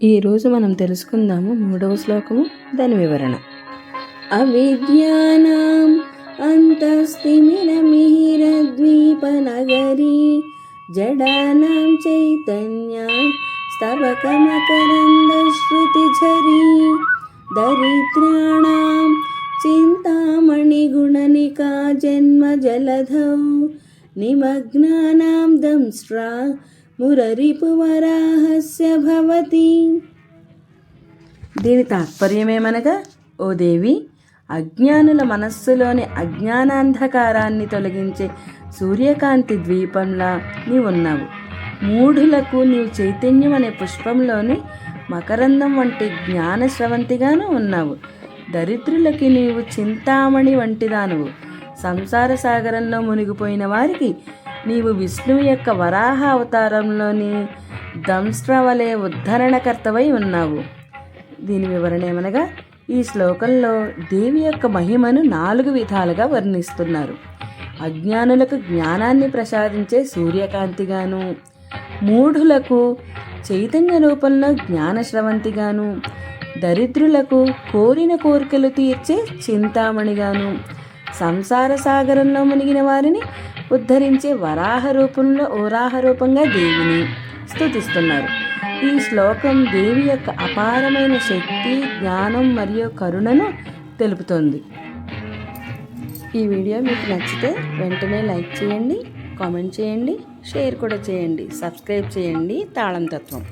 ఈరోజు మనం తెలుసుకుందాము 3వ శ్లోకము, దాని వివరణ. అవిద్యానాం అంతస్తిమిరమిహిరద్వీపనగరీ జడానాం చైతన్యా స్తబకమకరందశ్రుతిఝరీ దరిద్రాణాం చింతామణిగుణనికా జన్మజలధౌ నిమగ్నానాం దంష్ట్రా మురరిపువరాహస్య భవతి. దీని తాత్పర్యమేమనగా, ఓ దేవి, అజ్ఞానుల మనస్సులోని అజ్ఞానాంధకారాన్ని తొలగించే సూర్యకాంతి ద్వీపంలా నీవున్నావు. మూఢులకు నీవు చైతన్యం అనే పుష్పంలోని మకరందం వంటి జ్ఞాన స్రవంతిగాను ఉన్నావు. దరిద్రులకి నీవు చింతామణి వంటిదానువు. సంసార సాగరంలో మునిగిపోయిన వారికి నీవు విష్ణువు యొక్క వరాహ అవతారంలోని దంష్ట్రవలే ఉద్ధరణకర్తవై ఉన్నావు. దీని వివరణ ఏమనగా, ఈ శ్లోకంలో దేవి యొక్క మహిమను 4 విధాలుగా వర్ణిస్తున్నారు. అజ్ఞానులకు జ్ఞానాన్ని ప్రసాదించే సూర్యకాంతిగాను, మూఢులకు చైతన్య రూపంలో జ్ఞానశ్రవంతిగాను, దరిద్రులకు కోరిన కోరికలు తీర్చే చింతామణిగాను, సంసార సాగరంలో మునిగిన వారిని ఉద్ధరించే ఓరాహ రూపంగా దేవిని స్తుతిస్తున్నారు. ఈ శ్లోకం దేవి యొక్క అపారమైన శక్తి, జ్ఞానం మరియు కరుణను తెలుపుతోంది. ఈ వీడియో మీకు నచ్చితే వెంటనే లైక్ చేయండి, కామెంట్ చేయండి, షేర్ కూడా చేయండి, సబ్స్క్రైబ్ చేయండి. తాళం తత్వం.